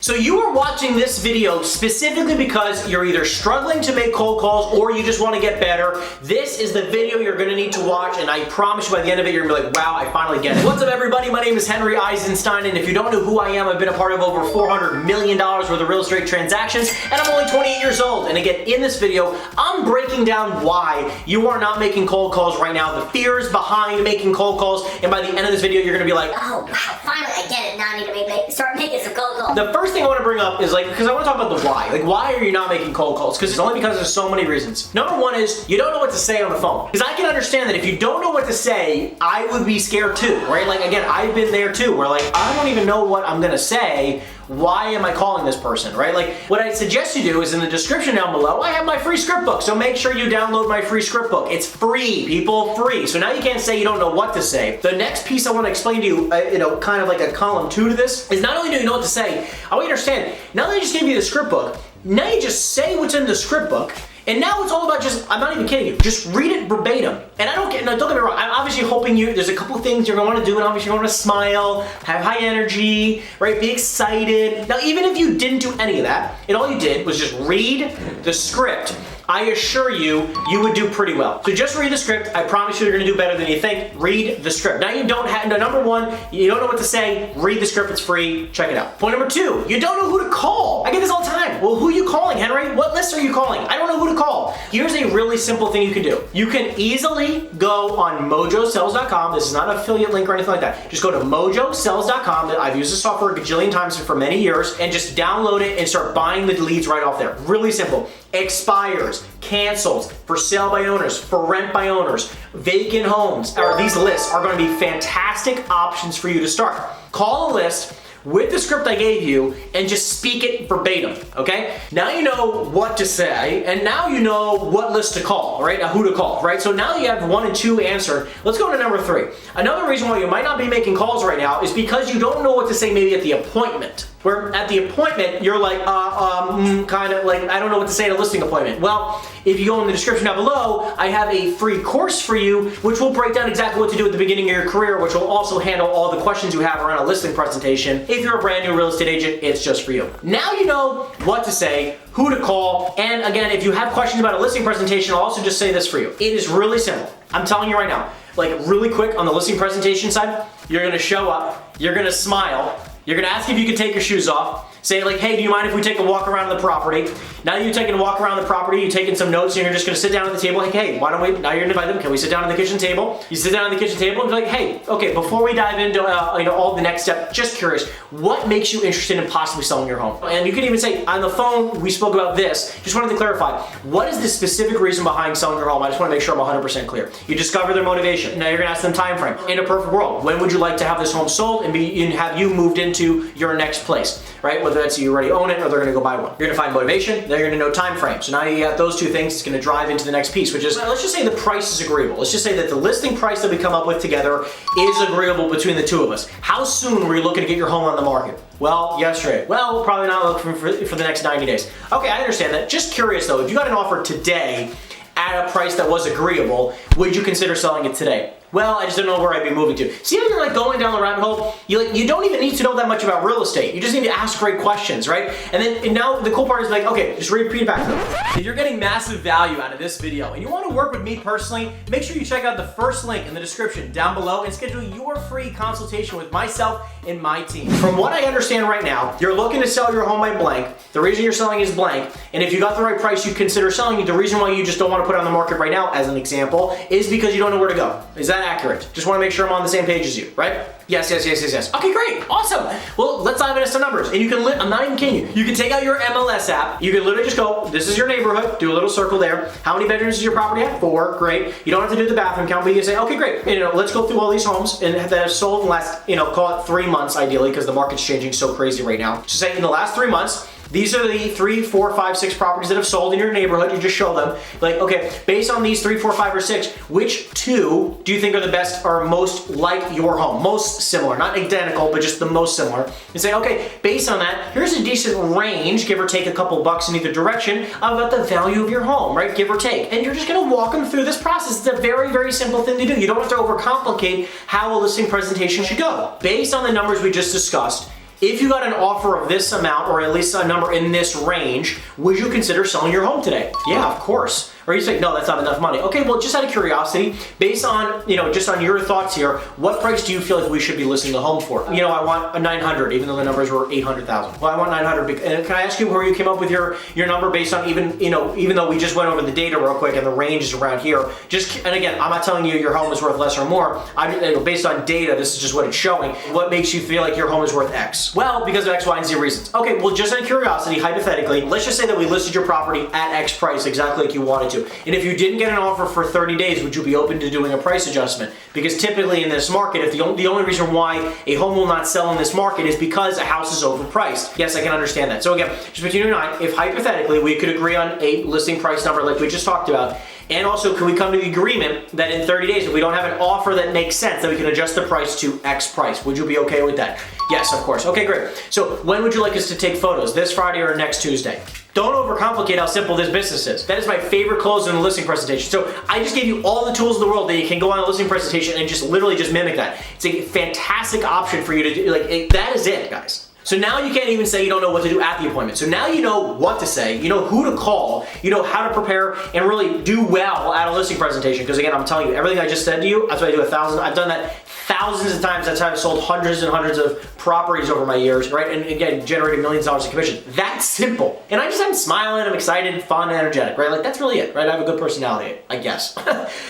So you are watching this video specifically because you're either struggling to make cold calls or you just want to get better. This is the video you're going to need to watch, and I promise you by the end of it, you're going to be like, wow, I finally get it. What's up, everybody? My name is Henry Eisenstein, and if you don't know who I am, I've been a part of over $400 million worth of real estate transactions, and I'm only 28 years old. And again, in this video, I'm breaking down why you are not making cold calls right now, the fears behind making cold calls, and by the end of this video, you're going to be like, oh, wow, finally I get it. Now I need to start making some cold calls. The first thing I want to bring up is because I want to talk about the why. Why are you not making cold calls? Because it's only because there's so many reasons. Number one is you don't know what to say on the phone. Because I can understand that if you don't know what to say, I would be scared too, right? Again, I've been there too, where I don't even know what I'm going to say. Why am I calling this person, right? What I suggest you do is in the description down below, I have my free script book. So make sure you download my free script book. It's free, people, free. So now you can't say you don't know what to say. The next piece I want to explain to you, kind of like a column 2 to this, is not only do you know what to say, I want you to understand, now that I just gave you the script book, now you just say what's in the script book, and now it's all about I'm not even kidding you, just read it verbatim. And don't get me wrong, I'm obviously hoping there's a couple things you're gonna wanna do, and obviously you're gonna smile, have high energy, right, be excited. Now, even if you didn't do any of that, and all you did was just read the script, I assure you, you would do pretty well. So just read the script. I promise you you're gonna do better than you think. Read the script. Now you don't have, number one, you don't know what to say, read the script, it's free, check it out. Point number 2, you don't know who to call. I get this all the time. Well, who are you calling, Henry? What list are you calling? I don't know who to call. Here's a really simple thing you can do. You can easily go on mojosells.com. This is not an affiliate link or anything like that. Just go to mojosells.com. I've used this software a gajillion times for many years, and just download it and start buying the leads right off there. Really simple. Expires, cancels, for sale by owners, for rent by owners, vacant homes, these lists are going to be fantastic options for you to start. Call a list with the script I gave you and just speak it verbatim, okay? Now you know what to say, and now you know what list to call, right? Now who to call, right? So now you have 1 and 2 answered. Let's go to number 3. Another reason why you might not be making calls right now is because you don't know what to say maybe at the appointment. Where at the appointment, you're I don't know what to say at a listing appointment. Well, if you go in the description down below, I have a free course for you, which will break down exactly what to do at the beginning of your career, which will also handle all the questions you have around a listing presentation. If you're a brand new real estate agent, it's just for you. Now you know what to say, who to call, and again, if you have questions about a listing presentation, I'll also just say this for you. It is really simple. I'm telling you right now, really quick on the listing presentation side, you're gonna show up, you're gonna smile, you're gonna ask if you can take your shoes off, say hey, do you mind if we take a walk around the property? Now that you're taking a walk around the property, you're taking some notes, and you're just gonna sit down at the table, hey, why don't we, now you're gonna invite them, can we sit down at the kitchen table? You sit down at the kitchen table and be hey, okay, before we dive into all the next step, just curious, what makes you interested in possibly selling your home? And you can even say, on the phone, we spoke about this, just wanted to clarify, what is the specific reason behind selling your home? I just wanna make sure I'm 100% clear. You discover their motivation. Now you're gonna ask them time frame. In a perfect world, when would you like to have this home sold and have you moved into your next place, right? Whether that's you already own it or they're gonna go buy one. You're gonna find motivation, then you're gonna know time frame. So now you got those 2 things, it's gonna drive into the next piece, which is, let's just say the price is agreeable. Let's just say that the listing price that we come up with together is agreeable between the 2 of us. How soon were you looking to get your home on the market? Well, yesterday. Well, we'll probably not look for the next 90 days. Okay, I understand that. Just curious though, if you got an offer today at a price that was agreeable, would you consider selling it today? Well, I just don't know where I'd be moving to. See how you're going down the rabbit hole? You don't even need to know that much about real estate. You just need to ask great questions, right? And now the cool part is okay, just repeat back to them. If you're getting massive value out of this video and you want to work with me personally, make sure you check out the first link in the description down below and schedule your free consultation with myself and my team. From what I understand right now, you're looking to sell your home by blank. The reason you're selling is blank. And if you got the right price, you'd consider selling it. The reason why you just don't want to put it on the market right now, as an example, is because you don't know where to go. Is that accurate? Just want to make sure I'm on the same page as you, right? Yes. Okay, great, awesome. Well, let's dive into some numbers. And you can, I'm not even kidding you. You can take out your MLS app. You can literally just go, this is your neighborhood, do a little circle there. How many bedrooms does your property have? 4, great. You don't have to do the bathroom count, but you can say, okay, great. Let's go through all these homes and that have sold in the last, call it 3 months ideally, because the market's changing so crazy right now. So say in the last 3 months, these are the 3, 4, 5, 6 properties that have sold in your neighborhood. You just show them, okay, based on these 3, 4, 5, or 6, which 2 do you think are the best or most like your home? Most similar, not identical, but just the most similar. And say, okay, based on that, here's a decent range, give or take a couple bucks in either direction, about the value of your home, right? Give or take. And you're just gonna walk them through this process. It's a very, very simple thing to do. You don't have to overcomplicate how a listing presentation should go. Based on the numbers we just discussed, if you got an offer of this amount, or at least a number in this range, would you consider selling your home today? Yeah, of course. Or you say, no, that's not enough money. Okay, well, just out of curiosity, based on, just on your thoughts here, what price do you feel like we should be listing the home for? I want a 900, even though the numbers were 800,000. Well, I want 900. And can I ask you where you came up with your number based on even though we just went over the data real quick and the range is around here. And again, I'm not telling you your home is worth less or more. Based on data, this is just what it's showing. What makes you feel like your home is worth X? Well, because of X, Y, and Z reasons. Okay, well, just out of curiosity, hypothetically, let's just say that we listed your property at X price, exactly like you wanted to. And if you didn't get an offer for 30 days, would you be open to doing a price adjustment? Because typically in this market, if the only reason why a home will not sell in this market is because a house is overpriced. Yes, I can understand that. So again, just between you and I, if hypothetically we could agree on a listing price number like we just talked about, and also, can we come to the agreement that in 30 days, if we don't have an offer that makes sense, that we can adjust the price to X price? Would you be okay with that? Yes, of course. Okay, great. So when would you like us to take photos? This Friday or next Tuesday? Don't overcomplicate how simple this business is. That is my favorite close in a listing presentation. So I just gave you all the tools in the world that you can go on a listing presentation and just literally just mimic that. It's a fantastic option for you to do. That is it, guys. So now you can't even say you don't know what to do at the appointment. So now you know what to say, you know who to call, you know how to prepare and really do well at a listing presentation. Because again, I'm telling you, everything I just said to you, that's what I do I've done that thousands of times. That's how I've sold hundreds and hundreds of properties over my years, right? And again, generated millions of dollars in commission. That's simple. And I'm smiling, I'm excited, fun, energetic, right? Like that's really it, right? I have a good personality, I guess.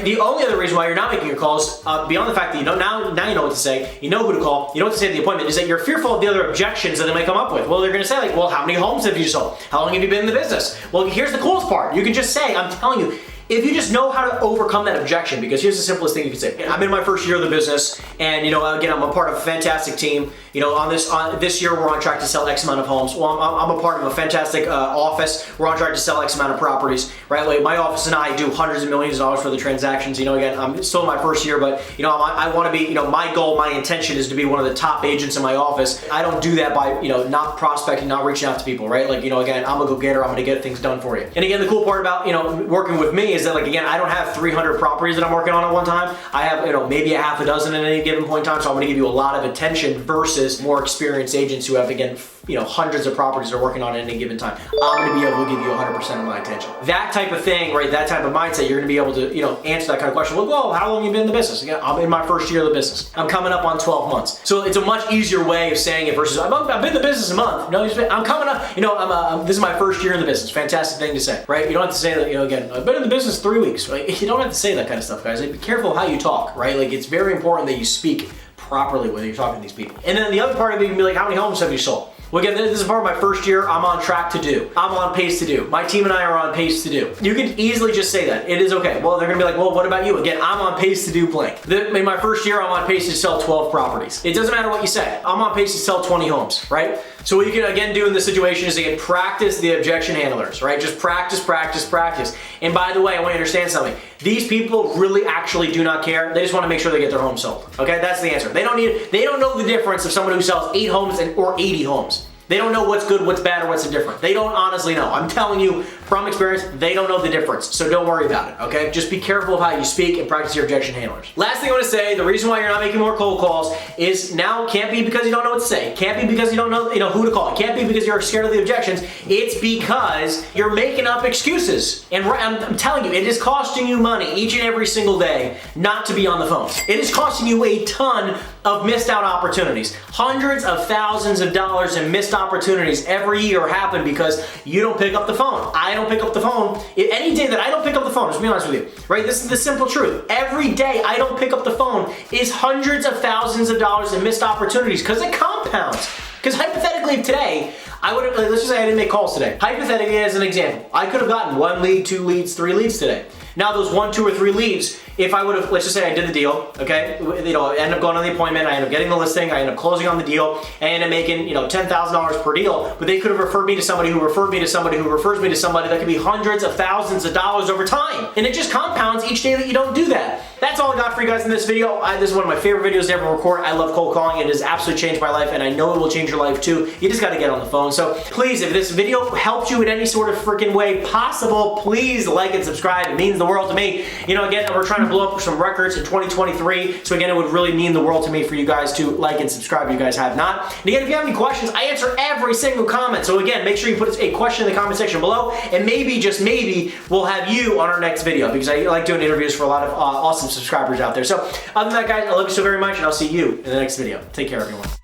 The only other reason why you're not making your calls, beyond the fact that now you know what to say, you know who to call, you know what to say at the appointment, is that you're fearful of the other objections that they might come up with. Well, they're gonna say like, well, how many homes have you sold? How long have you been in the business? Well, here's the coolest part. You can just say, I'm telling you, if you just know how to overcome that objection, because here's the simplest thing you can say. I'm in my first year of the business, and again, I'm a part of a fantastic team. On this year, we're on track to sell X amount of homes. Well, I'm a part of a fantastic office. We're on track to sell X amount of properties, right? Like my office and I do hundreds of millions of dollars for the transactions. Again, I'm still in my first year, but I want to be. My goal, my intention is to be one of the top agents in my office. I don't do that by not prospecting, not reaching out to people, right? Like again, I'm a go-getter. I'm going to get things done for you. And again, the cool part about working with me is that again, I don't have 300 properties that I'm working on at one time. I have maybe a half a dozen at any given point in time. So I'm going to give you a lot of attention versus more experienced agents who have again hundreds of properties they're working on at any given time. I'm going to be able to give you 100% of my attention. That type of thing, right? That type of mindset, you're going to be able to answer that kind of question. Well, how long have you been in the business? Again, I'm in my first year of the business. I'm coming up on 12 months. So it's a much easier way of saying it versus I've been in the business a month. No, I'm coming up. This is my first year in the business. Fantastic thing to say, right? You don't have to say that. Again, I've been in the business 3 weeks. Right? You don't have to say that kind of stuff, guys. Be careful how you talk, right? Like it's very important that you speak properly when you're talking to these people. And then the other part of it can be like, how many homes have you sold? Well, again, this is part of my first year. I'm on track to do. I'm on pace to do. My team and I are on pace to do. You can easily just say that. It is okay. Well, they're gonna be like, well, what about you? Again, I'm on pace to do blank. In my first year, I'm on pace to sell 12 properties. It doesn't matter what you say. I'm on pace to sell 20 homes, right? So what you can again do in this situation is again practice the objection handlers, right? Just practice, practice, practice. And by the way, I want you to understand something. These people really actually do not care. They just want to make sure they get their home sold. Okay, that's the answer. They don't know the difference of someone who sells 8 homes or 80 homes. They don't know what's good, what's bad, or what's indifferent. They don't honestly know. I'm telling you from experience, they don't know the difference. So don't worry about it, okay? Just be careful of how you speak and practice your objection handlers. Last thing I want to say, the reason why you're not making more cold calls is now can't be because you don't know what to say. Can't be because you don't know who to call. It can't be because you're scared of the objections. It's because you're making up excuses. And I'm telling you, it is costing you money each and every single day not to be on the phone. It is costing you a ton of missed out opportunities. Hundreds of thousands of dollars in missed opportunities every year happen because you don't pick up the phone. I don't pick up the phone. Any day that I don't pick up the phone, just to be honest with you, right? This is the simple truth. Every day I don't pick up the phone is hundreds of thousands of dollars in missed opportunities because it compounds. Because hypothetically today, let's just say I didn't make calls today. Hypothetically, as an example, I could have gotten 1 lead, 2 leads, 3 leads today. Now those 1, 2, or 3 leads, if I would have, let's just say I did the deal, okay? I end up going on the appointment, I end up getting the listing, I end up closing on the deal, I end up making, $10,000 per deal, but they could have referred me to somebody who referred me to somebody who refers me to somebody. That could be hundreds of thousands of dollars over time. And it just compounds each day that you don't do that. that's all I got for you guys in this video. This is one of my favorite videos to ever record. I love cold calling. It has absolutely changed my life, and I know it will change your life too. You just got to get on the phone. So please, if this video helped you in any sort of freaking way possible, please like and subscribe. It means the world to me. You know, again, we're trying to blow up some records in 2023. So again, it would really mean the world to me for you guys to like and subscribe if you guys have not. And again, if you have any questions, I answer every single comment. So again, make sure you put a question in the comment section below, and maybe, just maybe, we'll have you on our next video, because I like doing interviews for a lot of awesome subscribers out there. So other than that, guys, I love you so very much, and I'll see you in the next video. Take care, everyone.